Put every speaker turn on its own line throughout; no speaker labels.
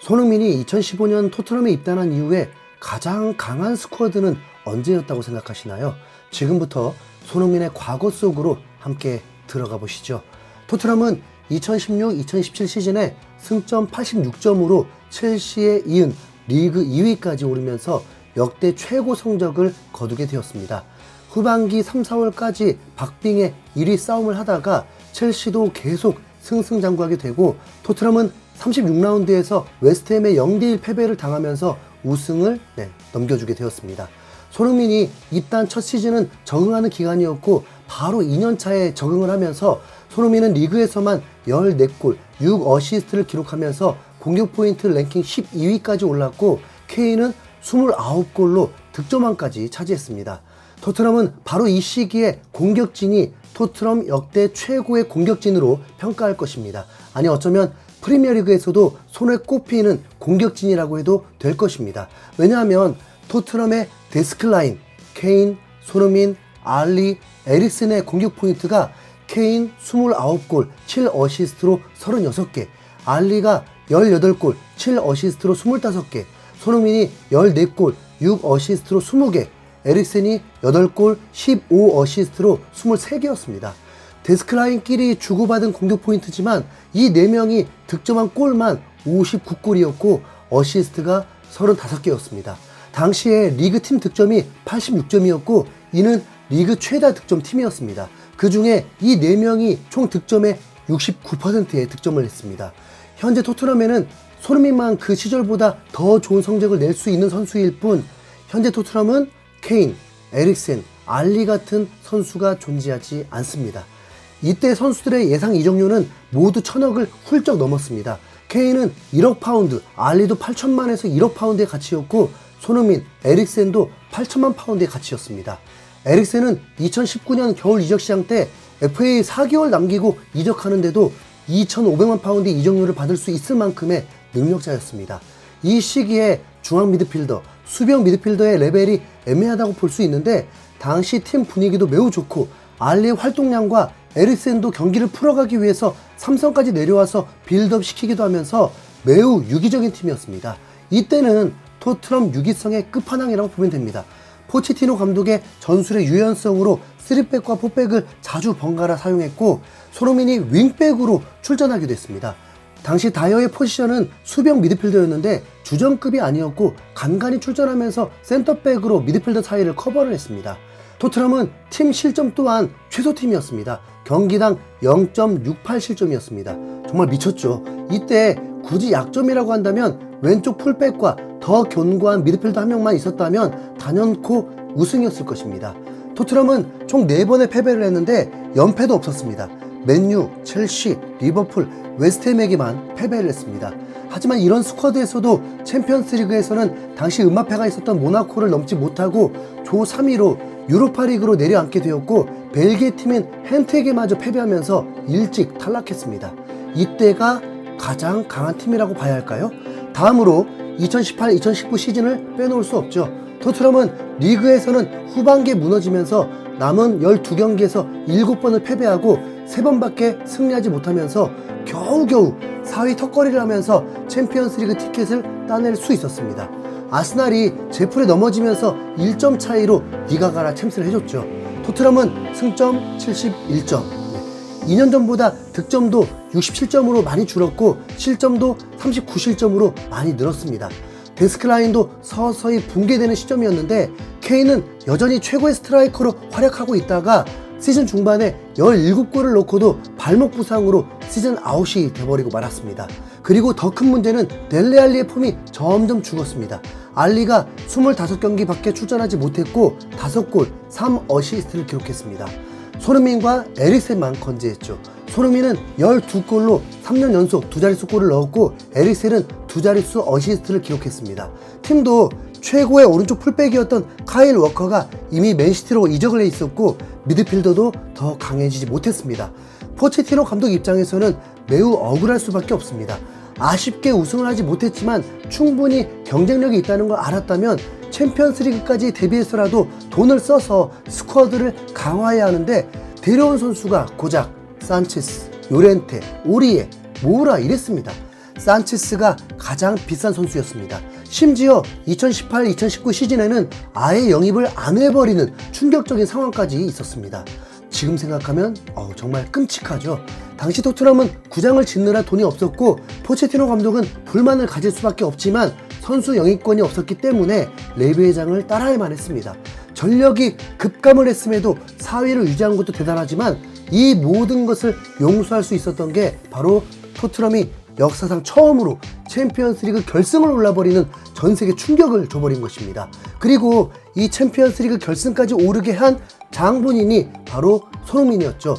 손흥민이 2015년 토트넘에 입단한 이후에 가장 강한 스쿼드는 언제였다고 생각하시나요? 지금부터 손흥민의 과거 속으로 함께 들어가 보시죠. 토트넘은 2016-2017 시즌에 승점 86점으로 첼시에 이은 리그 2위까지 오르면서 역대 최고 성적을 거두게 되었습니다. 후반기 3, 4월까지 박빙의 1위 싸움을 하다가 첼시도 계속 승승장구하게 되고 토트넘은 36라운드에서 웨스트햄의 0대1 패배를 당하면서 우승을 넘겨주게 되었습니다. 손흥민이 입단 첫 시즌은 적응하는 기간이었고 바로 2년차에 적응을 하면서 손흥민은 리그에서만 14골, 6어시스트를 기록하면서 공격 포인트 랭킹 12위까지 올랐고 케인은 29골로 득점왕까지 차지했습니다. 토트넘은 바로 이 시기에 공격진이 토트넘 역대 최고의 공격진으로 평가할 것입니다. 아니 어쩌면 프리미어리그에서도 손에 꼽히는 공격진이라고 해도 될 것입니다. 왜냐하면 토트넘의 데스클라인, 케인, 손흥민, 알리, 에릭슨의 공격 포인트가 케인 29골, 7어시스트로 36개, 알리가 18골, 7어시스트로 25개, 손흥민이 14골, 6어시스트로 20개, 에릭슨이 8골, 15어시스트로 23개였습니다. 데스클라인끼리 주고받은 공격 포인트지만 이 4명이 득점한 골만 59골이었고 어시스트가 35개였습니다. 당시에 리그 팀 득점이 86점이었고 이는 리그 최다 득점 팀이었습니다. 그 중에 이 4명이 총 득점의 69%의 득점을 했습니다. 현재 토트넘에는 손흥민만 그 시절보다 더 좋은 성적을 낼 수 있는 선수일 뿐 현재 토트넘은 케인, 에릭슨, 알리 같은 선수가 존재하지 않습니다. 이때 선수들의 예상 이적료는 모두 1000억을 훌쩍 넘었습니다. 케인은 1억 파운드, 알리도 8천만에서 1억 파운드의 가치였고 손흥민, 에릭센도 8천만 파운드의 가치였습니다. 에릭센은 2019년 겨울 이적 시장 때 FA 4개월 남기고 이적하는데도 2,500만 파운드의 이적료를 받을 수 있을 만큼의 능력자였습니다. 이 시기에 중앙 미드필더, 수비형 미드필더의 레벨이 애매하다고 볼 수 있는데 당시 팀 분위기도 매우 좋고 알리의 활동량과 에릭센도 경기를 풀어가기 위해서 삼성까지 내려와서 빌드업 시키기도 하면서 매우 유기적인 팀이었습니다. 이때는 토트넘 유기성의 끝판왕이라고 보면 됩니다. 포체티노 감독의 전술의 유연성으로 3백과 4백을 자주 번갈아 사용했고 손흥민이 윙백으로 출전하기도 했습니다. 당시 다이어의 포지션은 수비형 미드필더였는데 주전급이 아니었고 간간히 출전하면서 센터백으로 미드필더 사이를 커버를 했습니다. 토트넘은 팀 실점 또한 최소팀이었습니다. 경기당 0.68 실점이었습니다. 정말 미쳤죠. 이때 굳이 약점이라고 한다면 왼쪽 풀백과 더 견고한 미드필더 한 명만 있었다면 단연코 우승이었을 것입니다. 토트넘은 총 4번의 패배를 했는데 연패도 없었습니다. 맨유, 첼시, 리버풀, 웨스트햄에게만 패배를 했습니다. 하지만 이런 스쿼드에서도 챔피언스리그에서는 당시 음바페가 있었던 모나코를 넘지 못하고 조 3위로 유로파리그로 내려앉게 되었고 벨기에 팀인 헨트에게마저 패배하면서 일찍 탈락했습니다. 이때가 가장 강한 팀이라고 봐야 할까요? 다음으로 2018-2019 시즌을 빼놓을 수 없죠. 토트넘은 리그에서는 후반기에 무너지면서 남은 12경기에서 7번을 패배하고 3번밖에 승리하지 못하면서 겨우겨우 4위 턱걸이를 하면서 챔피언스리그 티켓을 따낼 수 있었습니다. 아스날이 제풀에 넘어지면서 1점 차이로 니가 가라 챔스를 해줬죠. 토트넘은 승점 71점, 2년 전보다 득점도 67점으로 많이 줄었고 실점도 39실점으로 많이 늘었습니다. 데스클라인도 서서히 붕괴되는 시점이었는데 케인은 여전히 최고의 스트라이커로 활약하고 있다가 시즌 중반에 17골을 넣고도 발목 부상으로 시즌 아웃이 돼버리고 말았습니다. 그리고 더 큰 문제는 델레 알리의 폼이 점점 죽었습니다. 알리가 25경기밖에 출전하지 못했고 5골, 3어시스트를 기록했습니다. 손흥민과 에릭센만 건재했죠. 손흥민은 12골로 3년 연속 두 자릿수 골을 넣었고 에릭센은 두 자릿수 어시스트를 기록했습니다. 팀도 최고의 오른쪽 풀백이었던 카일 워커가 이미 맨시티로 이적을 해 있었고 미드필더도 더 강해지지 못했습니다. 포체티노 감독 입장에서는 매우 억울할 수밖에 없습니다. 아쉽게 우승을 하지 못했지만 충분히 경쟁력이 있다는 걸 알았다면 챔피언스리그까지 데뷔해서라도 돈을 써서 스쿼드를 강화해야 하는데 데려온 선수가 고작 산체스, 요렌테, 오리에, 모우라 이랬습니다. 산체스가 가장 비싼 선수였습니다. 심지어 2018-2019 시즌에는 아예 영입을 안 해버리는 충격적인 상황까지 있었습니다. 지금 생각하면 정말 끔찍하죠. 당시 토트넘은 구장을 짓느라 돈이 없었고 포체티노 감독은 불만을 가질 수밖에 없지만 선수 영입권이 없었기 때문에 레비 회장을 따라야만 했습니다. 전력이 급감을 했음에도 4위를 유지한 것도 대단하지만 이 모든 것을 용서할 수 있었던 게 바로 토트넘이 역사상 처음으로 챔피언스리그 결승을 올라버리는 전세계 충격을 줘버린 것입니다. 그리고 이 챔피언스리그 결승까지 오르게 한 장본인이 바로 손흥민이었죠.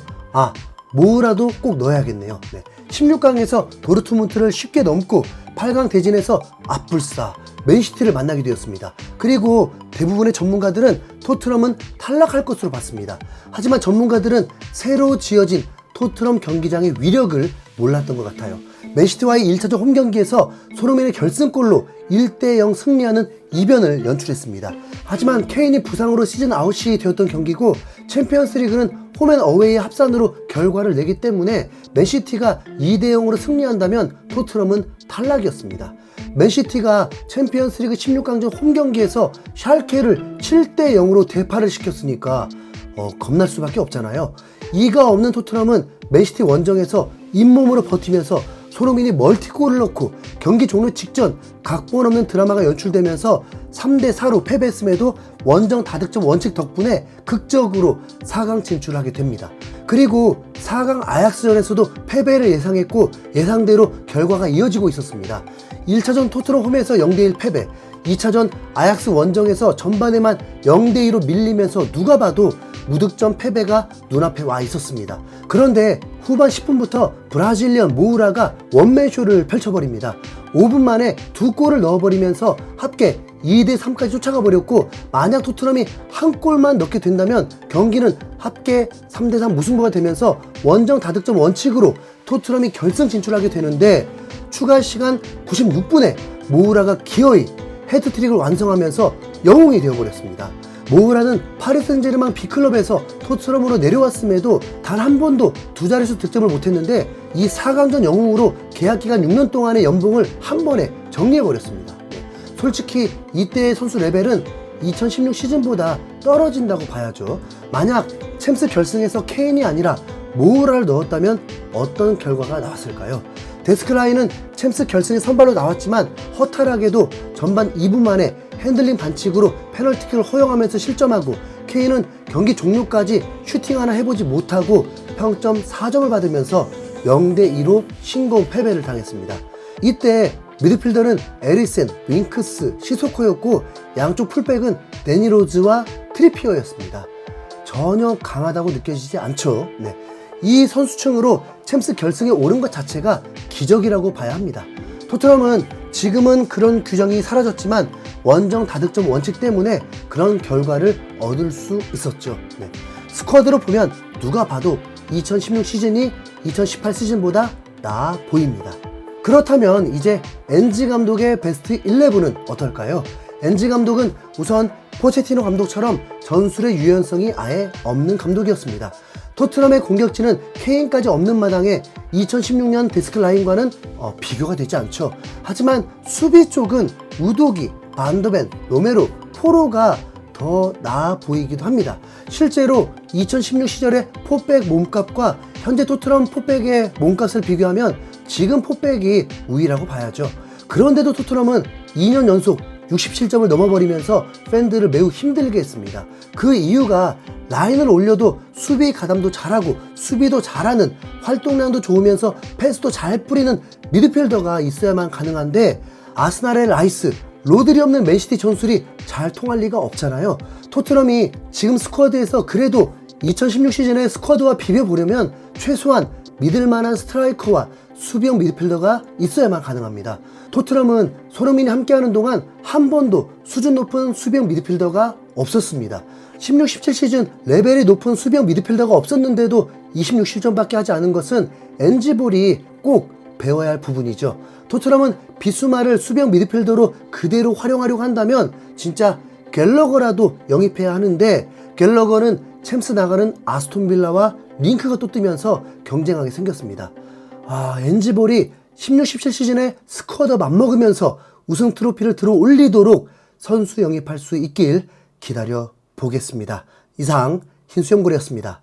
모우라도 꼭 넣어야겠네요. 16강에서 도르트문트를 쉽게 넘고 8강 대진에서 앞불사 맨시티를 만나게 되었습니다. 그리고 대부분의 전문가들은 토트넘은 탈락할 것으로 봤습니다. 하지만 전문가들은 새로 지어진 토트넘 경기장의 위력을 몰랐던 것 같아요. 맨시티와의 1차전 홈경기에서 손흥민의 결승골로 1대0 승리하는 이변을 연출했습니다. 하지만 케인이 부상으로 시즌 아웃이 되었던 경기고 챔피언스리그는 홈앤어웨이의 합산으로 결과를 내기 때문에 맨시티가 2대0으로 승리한다면 토트넘은 탈락이었습니다. 맨시티가 챔피언스리그 16강전 홈경기에서 샬케를 7대0으로 대파를 시켰으니까 겁날 수밖에 없잖아요. 이가 없는 토트넘은 맨시티 원정에서 잇몸으로 버티면서 손흥민이 멀티골을 넣고 경기 종료 직전 각본 없는 드라마가 연출되면서 3대4로 패배했음에도 원정 다득점 원칙 덕분에 극적으로 4강 진출하게 됩니다. 그리고 4강 아약스전에서도 패배를 예상했고 예상대로 결과가 이어지고 있었습니다. 1차전 토트넘 홈에서 0대1 패배, 2차전 아약스 원정에서 전반에만 0대2로 밀리면서 누가 봐도 무득점 패배가 눈앞에 와 있었습니다. 그런데 후반 10분부터 브라질리언 모우라가 원맨쇼를 펼쳐버립니다. 5분 만에 2골을 넣어버리면서 합계 2대3까지 쫓아가 버렸고 만약 토트넘이 한 골만 넣게 된다면 경기는 합계 3대3 무승부가 되면서 원정 다득점 원칙으로 토트넘이 결승 진출하게 되는데 추가 시간 96분에 모우라가 기어이 헤드트릭을 완성하면서 영웅이 되어버렸습니다. 모우라는 파리 생제르맹 B클럽에서 토트넘으로 내려왔음에도 단 한 번도 두 자릿수 득점을 못했는데 이 4강전 영웅으로 계약기간 6년 동안의 연봉을 한 번에 정리해버렸습니다. 솔직히 이때의 선수 레벨은 2016 시즌보다 떨어진다고 봐야죠. 만약 챔스 결승에서 케인이 아니라 모우라를 넣었다면 어떤 결과가 나왔을까요? 데스크라인은 챔스 결승에 선발로 나왔지만 허탈하게도 전반 2분 만에 핸들링 반칙으로 페널티킥을 허용하면서 실점하고 케인은 경기 종료까지 슈팅 하나 해보지 못하고 평점 4점을 받으면서 0대2로 신공 패배를 당했습니다. 이때 미드필더는 에리센, 윙크스, 시소코였고 양쪽 풀백은 데니로즈와 트리피어였습니다. 전혀 강하다고 느껴지지 않죠. 이 선수층으로 챔스 결승에 오른 것 자체가 기적이라고 봐야 합니다. 토트넘은 지금은 그런 규정이 사라졌지만 원정 다득점 원칙 때문에 그런 결과를 얻을 수 있었죠. 스쿼드로 보면 누가 봐도 2016 시즌이 2018 시즌보다 나아 보입니다. 그렇다면 이제 엔지 감독의 베스트 11은 어떨까요? 엔지 감독은 우선 포체티노 감독처럼 전술의 유연성이 아예 없는 감독이었습니다. 토트넘의 공격진은 케인까지 없는 마당에 2016년 데스크 라인과는 비교가 되지 않죠. 하지만 수비 쪽은 우도기, 반더벤, 로메로, 포로가 더 나아 보이기도 합니다. 실제로 2016 시절의 포백 몸값과 현재 토트넘 포백의 몸값을 비교하면 지금 포백이 우위라고 봐야죠. 그런데도 토트넘은 2년 연속 67점을 넘어버리면서 팬들을 매우 힘들게 했습니다. 그 이유가 라인을 올려도 수비 가담도 잘하고 수비도 잘하는 활동량도 좋으면서 패스도 잘 뿌리는 미드필더가 있어야만 가능한데 아스날의 라이스, 로드리 없는 맨시티 전술이 잘 통할 리가 없잖아요. 토트넘이 지금 스쿼드에서 그래도 2016 시즌의 스쿼드와 비벼보려면 최소한 믿을만한 스트라이커와 수비형 미드필더가 있어야만 가능합니다. 토트넘은 손흥민이 함께하는 동안 한 번도 수준 높은 수비형 미드필더가 없었습니다. 16, 17 시즌 레벨이 높은 수비형 미드필더가 없었는데도 26실점밖에 하지 않은 것은 엔지볼이 꼭 배워야 할 부분이죠. 토트넘은 비수마를 수비형 미드필더로 그대로 활용하려고 한다면 진짜 갤러거라도 영입해야 하는데 갤러거는 챔스 나가는 아스톤빌라와 링크가 또 뜨면서 경쟁하게 생겼습니다. 엔지볼이 16, 17 시즌에 스쿼드 맞먹으면서 우승 트로피를 들어 올리도록 선수 영입할 수 있길 기다려 보겠습니다. 이상 흰수염고래였습니다.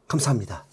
감사합니다.